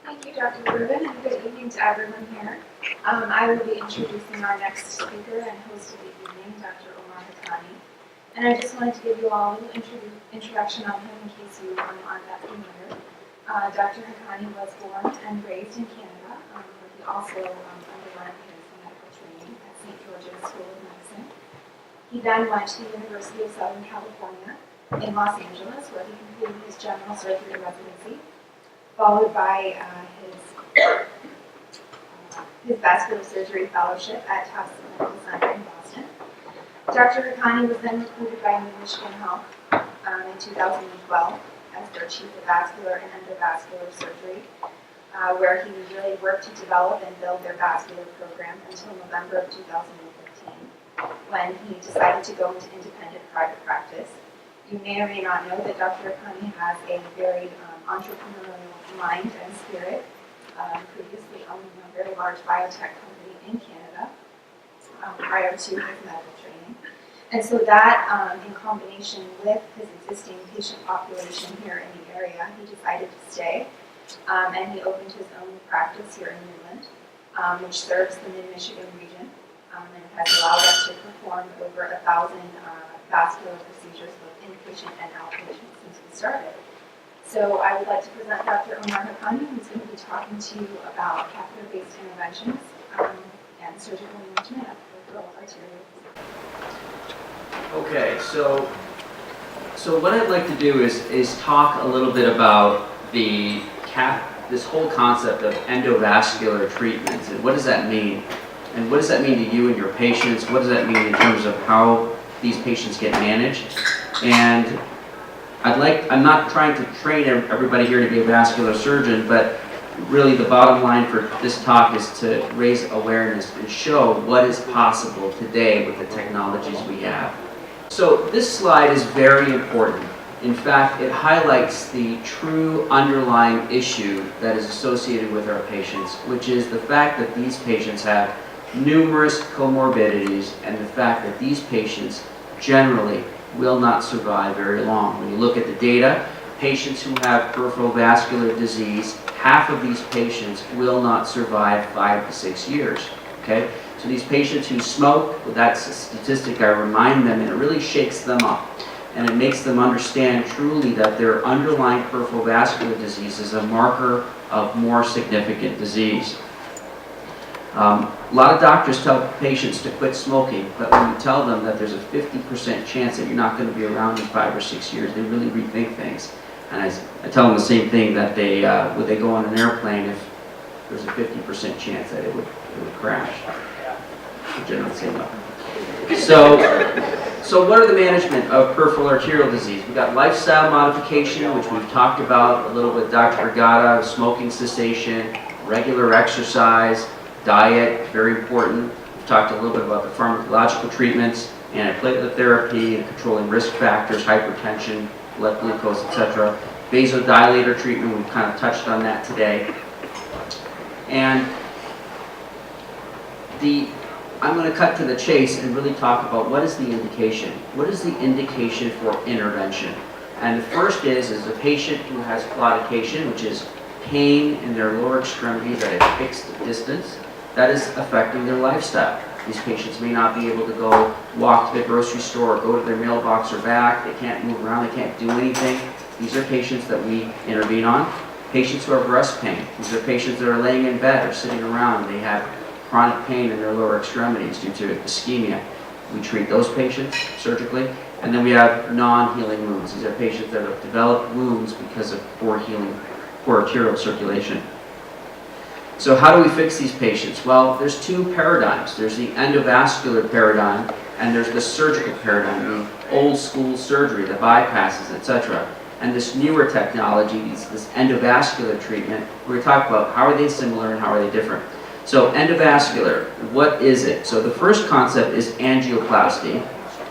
Thank you, Dr. Rubin, and good evening to everyone here. I will be introducing our next speaker and host of the evening, Dr. Omar Haqqani. And I just wanted to give you all a little introduction on him in case you aren't that familiar. Dr. Haqqani was born and raised in Canada, but he also underwent his medical training at St. George's School of Medicine. He then went to the University of Southern California in Los Angeles, where he completed his general surgery residency, followed by his vascular surgery fellowship at Tufts Medical Center in Boston. Dr. Haqqani was then recruited by New Michigan Health in 2012 as their chief of vascular and endovascular surgery, where he really worked to develop and build their vascular program until November of 2015, when he decided to go into independent private practice. You may or may not know that Dr. Haqqani has a very entrepreneurial mind and spirit. Previously owned a very large biotech company in Canada prior to his medical training. And so that, in combination with his existing patient population here in the area, he decided to stay. And he opened his own practice here in Midland, which serves the Mid-Michigan region, and has allowed us to perform over 1,000 vascular procedures, both inpatient and outpatient, since we started. So I would like to present Dr. Omar Haqqani, who's going to be talking to you about catheter-based interventions and surgical management of peripheral arterial. Okay, so what I'd like to do is talk a little bit about this whole concept of endovascular treatments, and what does that mean? And what does that mean to you and your patients? What does that mean in terms of how these patients get managed? And I'm not trying to train everybody here to be a vascular surgeon, but really the bottom line for this talk is to raise awareness and show what is possible today with the technologies we have. So this slide is very important. In fact, it highlights the true underlying issue that is associated with our patients, which is the fact that these patients have numerous comorbidities and the fact that these patients generally will not survive very long. When you look at the data, patients who have peripheral vascular disease, half of these patients will not survive 5 to 6 years. Okay? So these patients who smoke, well, that's a statistic I remind them, and it really shakes them up. And it makes them understand truly that their underlying peripheral vascular disease is a marker of more significant disease. A lot of doctors tell patients to quit smoking, but when you tell them that there's a 50% chance that you're not going to be around in 5 or 6 years, they really rethink things. And I tell them the same thing, that they would they go on an airplane if there's a 50% chance that it would crash. I generally say no. So what are the management of peripheral arterial disease? We've got lifestyle modification, which we've talked about a little with Dr. Brigada, smoking cessation, regular exercise, diet, very important. We've talked a little bit about the pharmacological treatments, antiplatelet therapy, and controlling risk factors, hypertension, blood glucose, etc. Vasodilator treatment, we've kind of touched on that today. And I'm going to cut to the chase and really talk about what is the indication. What is the indication for intervention? And the first is a patient who has claudication, which is pain in their lower extremities at a fixed distance that is affecting their lifestyle. These patients may not be able to go walk to the grocery store or go to their mailbox or back. They can't move around. They can't do anything. These are patients that we intervene on. Patients who have breast pain. These are patients that are laying in bed or sitting around. They have chronic pain in their lower extremities due to ischemia. We treat those patients surgically. And then we have non-healing wounds. These are patients that have developed wounds because of poor arterial circulation. So how do we fix these patients? Well, there's two paradigms. There's the endovascular paradigm, and there's the surgical paradigm, the old school surgery, the bypasses, etc. And this newer technology, this endovascular treatment, we're going to talk about how are they similar and how are they different. So endovascular, what is it? So the first concept is angioplasty.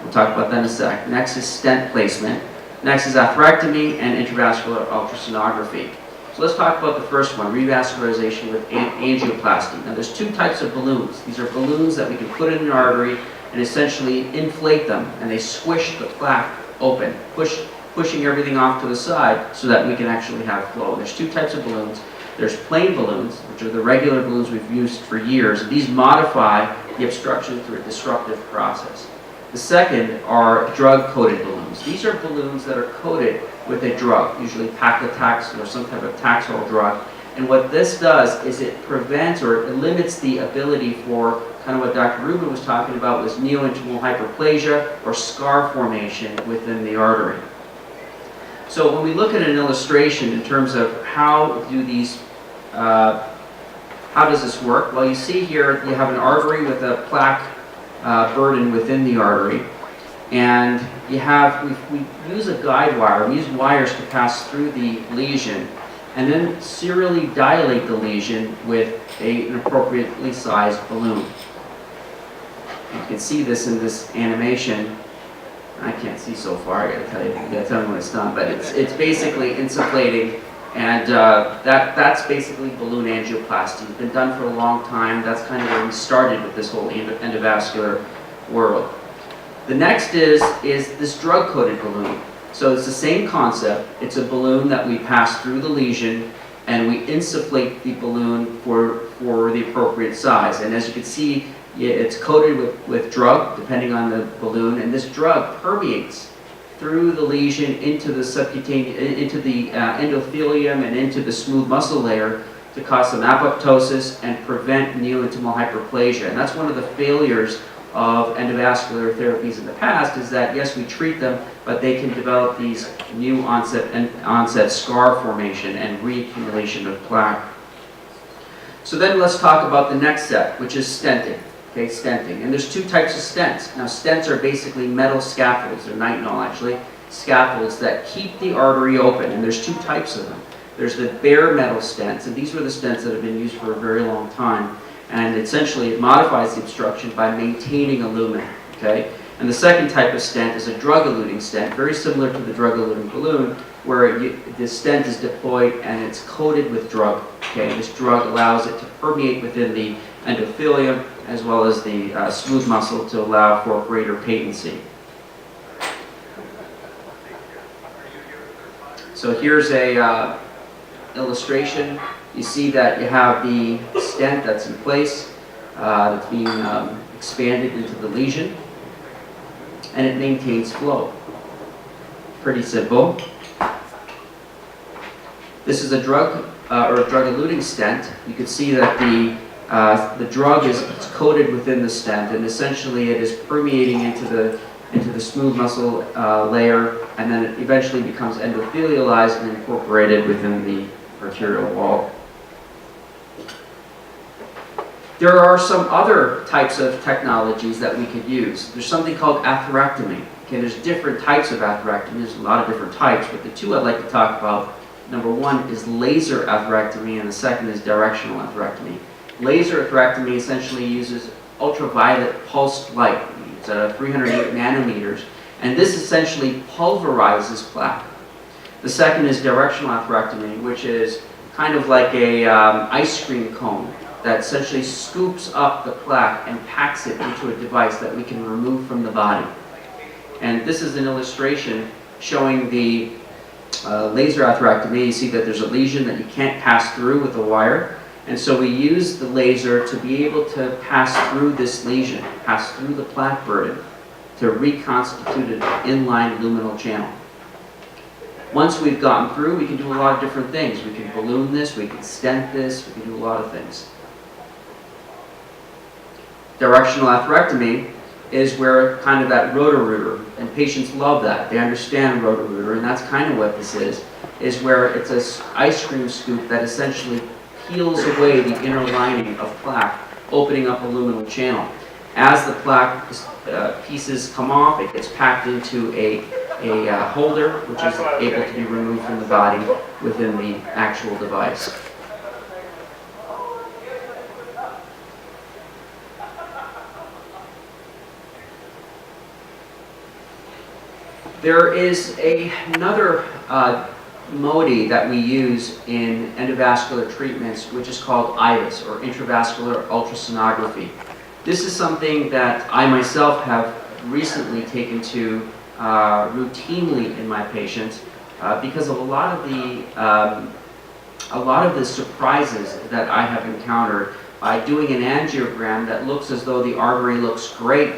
We'll talk about that in a sec. Next is stent placement. Next is atherectomy and intravascular ultrasonography. So let's talk about the first one, revascularization with angioplasty. Now there's two types of balloons. These are balloons that we can put in an artery and essentially inflate them, and they squish the plaque open, pushing everything off to the side so that we can actually have flow. There's two types of balloons. There's plain balloons, which are the regular balloons we've used for years. These modify the obstruction through a disruptive process. The second are drug-coated balloons. These are balloons that are coated with a drug, usually paclitaxel or some type of taxol drug. And what this does is it prevents or it limits the ability for kind of what Dr. Rubin was talking about was neointimal hyperplasia or scar formation within the artery. So when we look at an illustration in terms of how does this work? Well, you see here you have an artery with a plaque burden within the artery, and we use a guide wire. We use wires to pass through the lesion, and then serially dilate the lesion with an appropriately sized balloon. You can see this in this animation. I can't see so far, I gotta tell you. You gotta tell me when it's done, but it's basically insufflating, and that's basically balloon angioplasty. It's been done for a long time. That's kind of where we started with this whole endovascular world. The next is this drug-coated balloon. So it's the same concept. It's a balloon that we pass through the lesion, and we insufflate the balloon for the appropriate size. And as you can see, it's coated with drug, depending on the balloon, and this drug permeates through the lesion into the subcutaneous, into the endothelium and into the smooth muscle layer to cause some apoptosis and prevent neointimal hyperplasia. And that's one of the failures of endovascular therapies in the past, is that yes, we treat them, but they can develop these new onset scar formation and reaccumulation of plaque. So then let's talk about the next step, which is stenting. Okay, stenting. And there's two types of stents. Now, stents are basically metal scaffolds, or nitinol actually, scaffolds that keep the artery open. And there's two types of them. There's the bare metal stents, and these were the stents that have been used for a very long time. And essentially, it modifies the obstruction by maintaining a lumen. Okay? And the second type of stent is a drug-eluting stent, very similar to the drug-eluting balloon, where the stent is deployed and it's coated with drug. Okay? This drug allows it to permeate within the endothelium as well as the smooth muscle to allow for greater patency. So here's a illustration. You see that you have the stent that's in place, that's being expanded into the lesion, and it maintains flow. Pretty simple. This is a drug or a drug-eluting stent. You can see that the drug is coated within the stent, and essentially it is permeating into the smooth muscle layer, and then it eventually becomes endothelialized and incorporated within the arterial wall. There are some other types of technologies that we could use. There's something called atherectomy. Okay, there's different types of atherectomy. There's a lot of different types, but the two I'd like to talk about, number one is laser atherectomy, and the second is directional atherectomy. Laser atherectomy essentially uses ultraviolet pulsed light. It's 308 nanometers, and this essentially pulverizes plaque. The second is directional atherectomy, which is kind of like a ice cream cone that essentially scoops up the plaque and packs it into a device that we can remove from the body. And this is an illustration showing the laser atherectomy. You see that there's a lesion that you can't pass through with a wire. And so we use the laser to be able to pass through this lesion, pass through the plaque burden, to reconstitute an inline luminal channel. Once we've gotten through, we can do a lot of different things. We can balloon this, we can stent this, we can do a lot of things. Directional atherectomy is where kind of that roto-rooter, and patients love that. They understand roto-rooter, and that's kind of what this is where it's an ice cream scoop that essentially peels away the inner lining of plaque, opening up a luminal channel. As the plaque pieces come off, it gets packed into a holder, which is able to be removed from the body within the actual device. There is another mode that we use in endovascular treatments, which is called Iose, or intravascular ultrasonography. This is something that I myself have recently taken to routinely in my patients because of a lot of the a lot of the surprises that I have encountered by doing an angiogram that looks as though the artery looks great,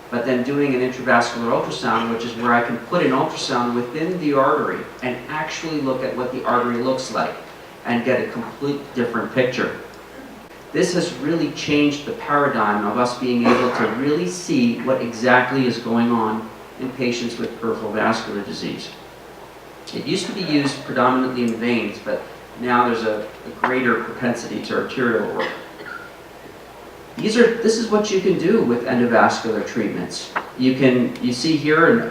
but then doing an intravascular ultrasound, which is where I can put an ultrasound within the artery and actually look at what the artery looks like and get a complete different picture. This has really changed the paradigm of us being able to really see what exactly is going on in patients with peripheral vascular disease. It used to be used predominantly in veins, but now there's a greater propensity to arterial work. This is what you can do with endovascular treatments. You see here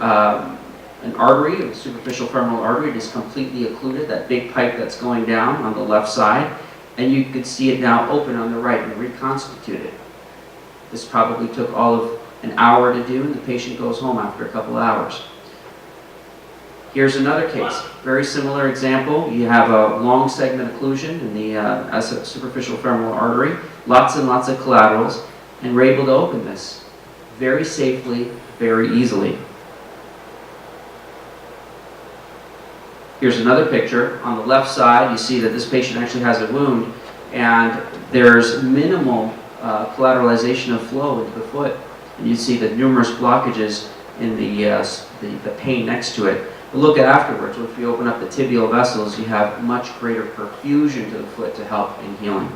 an artery, a superficial femoral artery, it is completely occluded, that big pipe that's going down on the left side, and you could see it now open on the right and reconstituted. This probably took all of an hour to do, and the patient goes home after a couple hours. Here's another case, very similar example. You have a long segment occlusion in the superficial femoral artery, lots and lots of collaterals, and we're able to open this very safely, very easily. Here's another picture. On the left side, you see that this patient actually has a wound, and there's minimal collateralization of flow into the foot. And you see the numerous blockages in the pain next to it. But look at afterwards. If you open up the tibial vessels, you have much greater perfusion to the foot to help in healing.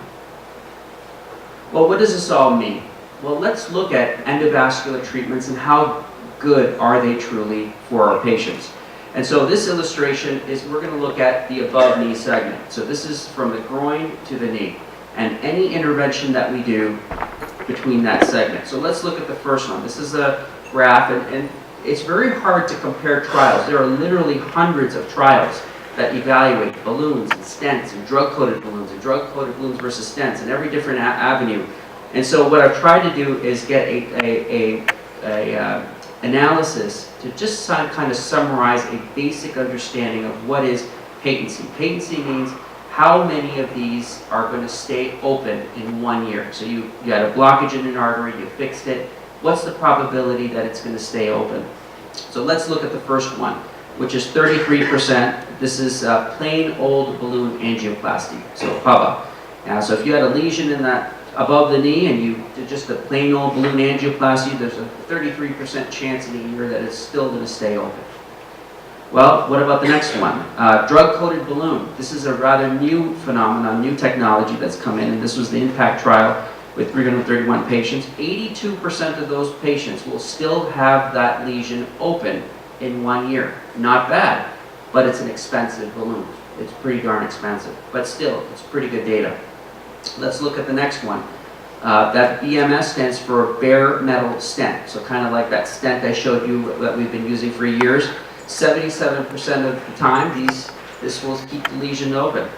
Well, what does this all mean? Well, let's look at endovascular treatments and how good are they truly for our patients. And so this illustration is we're going to look at the above knee segment. So this is from the groin to the knee, and any intervention that we do between that segment. So let's look at the first one. This is a graph, and it's very hard to compare trials. There are literally hundreds of trials that evaluate balloons and stents and drug-coated balloons and drug-coated balloons versus stents and every different avenue. And so what I've tried to do is get a analysis to just kind of summarize a basic understanding of what is patency. Patency means how many of these are going to stay open in 1 year. So you had a blockage in an artery, you fixed it. What's the probability that it's going to stay open? So let's look at the first one, which is 33%. This is plain old balloon angioplasty, so PUBA. So if you had a lesion in that above the knee and you did just a plain old balloon angioplasty, there's a 33% chance in a year that it's still going to stay open. Well, what about the next one? Drug-coated balloon. This is a rather new phenomenon, new technology that's come in, and this was the IMPACT trial with 331 patients. 82% of those patients will still have that lesion open in 1 year. Not bad, but it's an expensive balloon. It's pretty darn expensive, but still, it's pretty good data. Let's look at the next one. That BMS stands for bare metal stent. So kind of like that stent I showed you that we've been using for years. 77% of the time, this will keep the lesion open.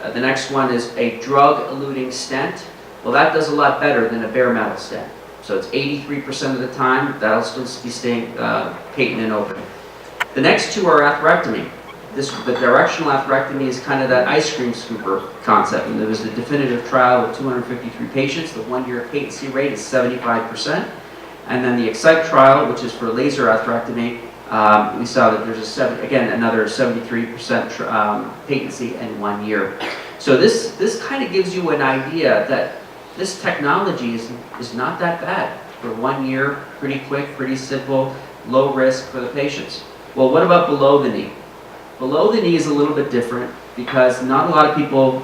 The next one is a drug-eluting stent. Well, that does a lot better than a bare metal stent. So it's 83% of the time, that'll still be staying patent and open. The next two are atherectomy. The directional atherectomy is kind of that ice cream scooper concept. And there was a definitive trial with 253 patients. The 1 year patency rate is 75%. And then the EXCITE trial, which is for laser atherectomy, we saw that there's another 73% patency in 1 year. So this kind of gives you an idea that this technology is not that bad. For 1 year, pretty quick, pretty simple, low risk for the patients. Well, what about below the knee? Below the knee is a little bit different because not a lot of people,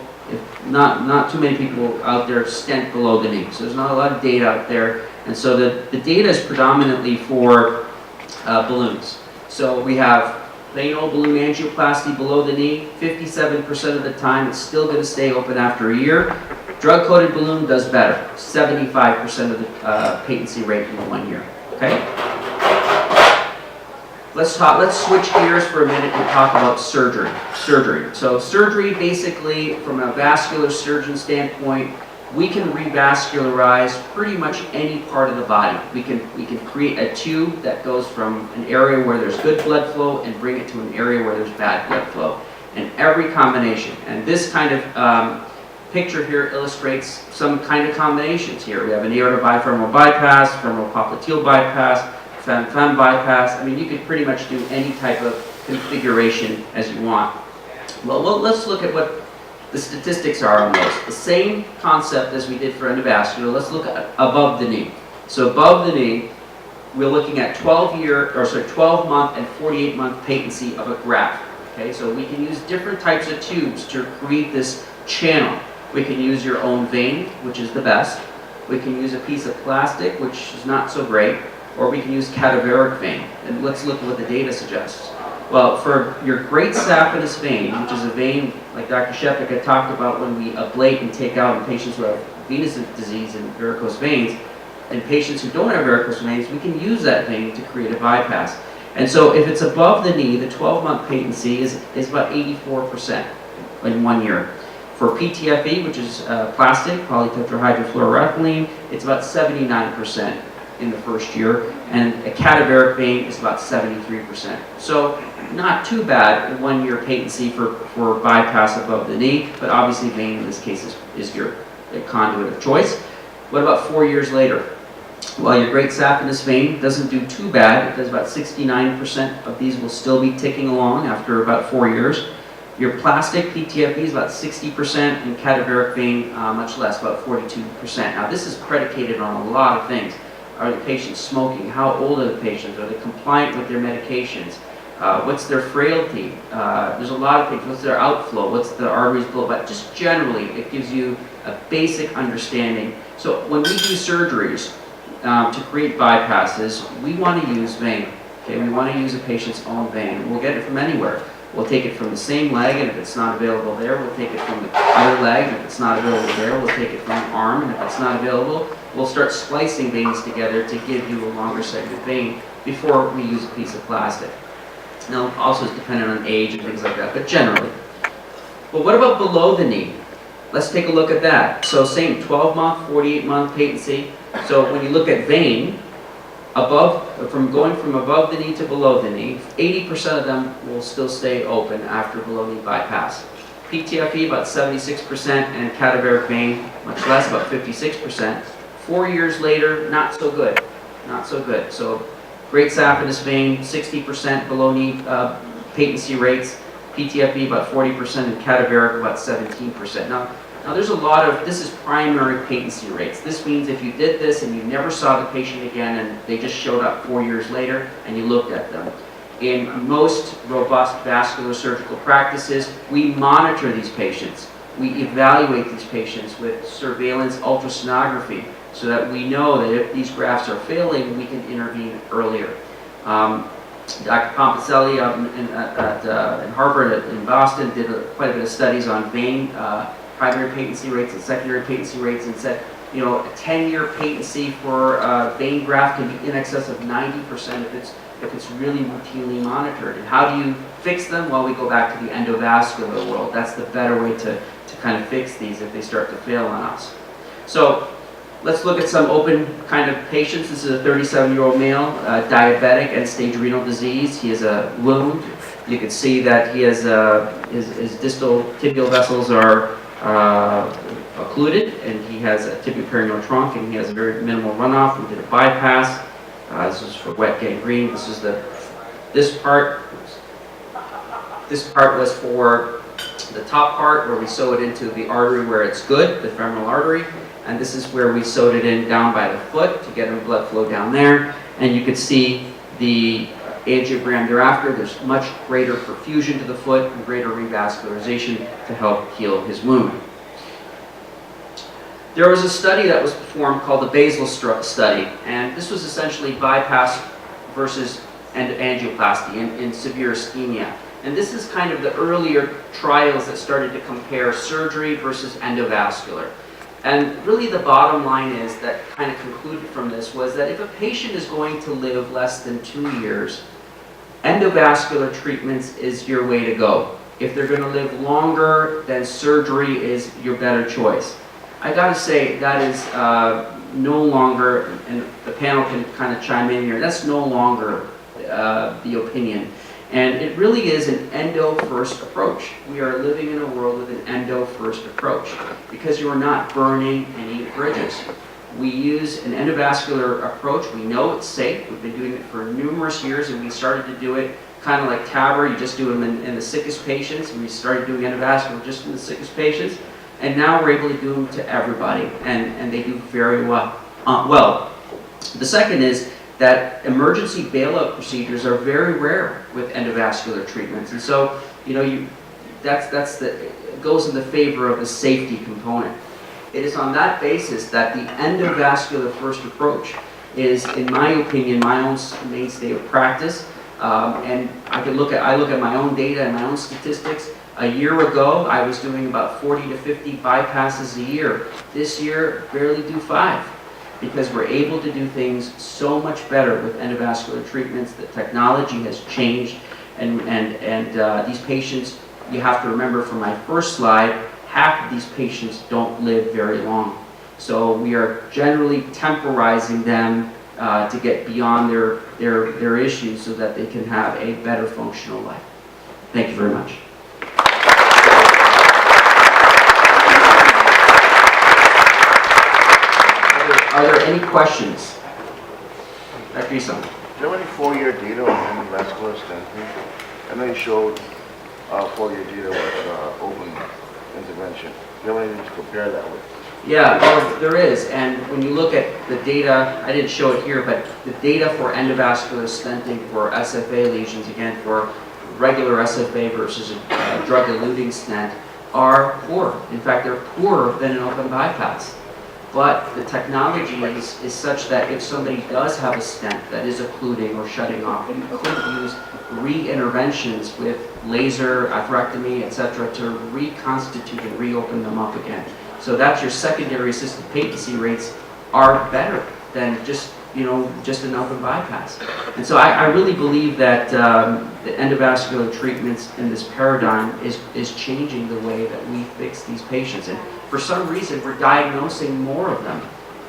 not too many people out there stent below the knee. So there's not a lot of data out there. And so the data is predominantly for balloons. So we have plain old balloon angioplasty below the knee. 57% of the time it's still going to stay open after a year. Drug-coated balloon does better. 75% of the patency rate in 1 year. Okay? Let's switch gears for a minute and talk about surgery. So surgery, basically, from a vascular surgeon standpoint, we can revascularize pretty much any part of the body. We can create a tube that goes from an area where there's good blood flow and bring it to an area where there's bad blood flow. And every combination. And this kind of picture here illustrates some kind of combinations here. We have an aortobiafemoral bypass, femoral popliteal bypass, fem bypass. I mean, you could pretty much do any type of configuration as you want. Well, let's look at what the statistics are on those. The same concept as we did for endovascular. Let's look at above the knee. So above the knee, we're looking at 12-month and 48-month patency of a graft. Okay, so we can use different types of tubes to create this channel. We can use your own vein, which is the best. We can use a piece of plastic, which is not so great, or we can use cadaveric vein. And let's look at what the data suggests. Well, for your great saphenous vein, which is a vein like Dr. Shepik had talked about when we ablate and take out in patients who have venous disease and varicose veins, and patients who don't have varicose veins, we can use that vein to create a bypass. And so if it's above the knee, the 12-month patency is about 84% in 1 year. For PTFE, which is plastic, polytetrahydrofluoroethylene, it's about 79% in the first year, and a cadaveric vein is about 73%. So not too bad in 1 year patency for bypass above the knee, but obviously vein in this case is your conduit of choice. What about 4 years later? Well, your great saphenous vein doesn't do too bad. It does about 69% of these will still be ticking along after about 4 years. Your plastic PTFE is about 60%, and cadaveric vein much less, about 42%. Now this is predicated on a lot of things. Are the patients smoking? How old are the patients? Are they compliant with their medications? What's their frailty? There's a lot of things. What's their outflow? What's the arteries below? But just generally, it gives you a basic understanding. So when we do surgeries to create bypasses, we want to use vein. Okay, we want to use a patient's own vein. We'll get it from anywhere. We'll take it from the same leg, and if it's not available there, we'll take it from the other leg, and if it's not available there, we'll take it from the arm, and if it's not available, we'll start splicing veins together to give you a longer segment vein before we use a piece of plastic. Now, also it's dependent on age and things like that, but generally. But what about below the knee? Let's take a look at that. So same 12-month, 48-month patency. So when you look at vein, going from above the knee to below the knee, 80% of them will still stay open after below knee bypass. PTFE about 76%, and cadaveric vein much less, about 56%. 4 years later, not so good, not so good. So great saphenous vein, 60% below knee patency rates, PTFE about 40%, and cadaveric about 17%. Now there's a lot of, this is primary patency rates. This means if you did this and you never saw the patient again and they just showed up 4 years later and you looked at them. In most robust vascular surgical practices, we monitor these patients. We evaluate these patients with surveillance ultrasonography so that we know that if these grafts are failing, we can intervene earlier. Dr. Patency in Harvard in Boston did quite a bit of studies on vein primary patency rates and secondary patency rates, and said, a 10-year patency for a vein graft can be in excess of 90% if it's really routinely monitored. And how do you fix them? Well, we go back to the endovascular world. That's the better way to kind of fix these if they start to fail on us. So let's look at some open kind of patients. This is a 37-year-old male, diabetic, end-stage renal disease. He has a wound. You can see that he has his distal tibial vessels are occluded, and he has a tibio-perineal trunk, and he has a very minimal runoff. We did a bypass. This is for wet gangrene. This part was for the top part where we sew it into the artery where it's good, the femoral artery, and this is where we sewed it in down by the foot to get blood flow down there. And you can see the angiogram thereafter. There's much greater perfusion to the foot and greater revascularization to help heal his wound. There was a study that was performed called the Basal Strut study, and this was essentially bypass versus angioplasty in severe ischemia. And this is kind of the earlier trials that started to compare surgery versus endovascular. And really the bottom line is that kind of concluded from this was that if a patient is going to live less than 2 years, endovascular treatments is your way to go. If they're going to live longer, then surgery is your better choice. I got to say that is no longer, and the panel can kind of chime in here, that's no longer the opinion. And it really is an endo-first approach. We are living in a world with an endo-first approach because you are not burning any bridges. We use an endovascular approach. We know it's safe. We've been doing it for numerous years, and we started to do it kind of like TAVR, you just do them in the sickest patients. We started doing endovascular just in the sickest patients, and now we're able to do them to everybody, and they do very well. The second is that emergency bailout procedures are very rare with endovascular treatments, and so it goes in the favor of the safety component. It is on that basis that the endovascular first approach is, in my opinion, my own mainstay of practice. And I look at my own data and my own statistics. A year ago, I was doing about 40 to 50 bypasses a year. This year, barely do 5, because we're able to do things so much better with endovascular treatments. The technology has changed, and these patients, you have to remember from my first slide, half of these patients don't live very long. So we are generally temporizing them to get beyond their issues so that they can have a better functional life. Thank you very much. Are there any questions? Dr. Iose. Do you have any 4-year data on endovascular stenting? I know you showed 4-year data with open intervention. Do you have anything to compare that with? Yeah, well, there is, and when you look at the data, I didn't show it here, but the data for endovascular stenting for SFA lesions, again, for regular SFA versus a drug-eluting stent, are poor. In fact, they're poorer than an open bypass. But the technology is such that if somebody does have a stent that is occluding or shutting off, you could use re-interventions with laser, atherectomy, etc. to reconstitute and reopen them up again. So that's your secondary assisted patency rates are better than just an open bypass. And so I really believe that the endovascular treatments in this paradigm is changing the way that we fix these patients. And for some reason, we're diagnosing more of them.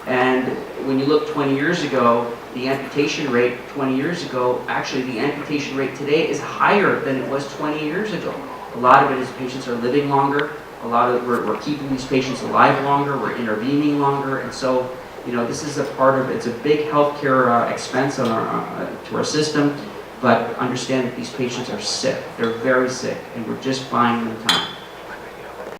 And when you look 20 years ago, the amputation rate 20 years ago, actually the amputation rate today is higher than it was 20 years ago. A lot of it is patients are living longer. A lot of we're keeping these patients alive longer. We're intervening longer, and so this is a part of it's a big healthcare expense on to our system. But understand that these patients are sick. They're very sick, and we're just buying them time.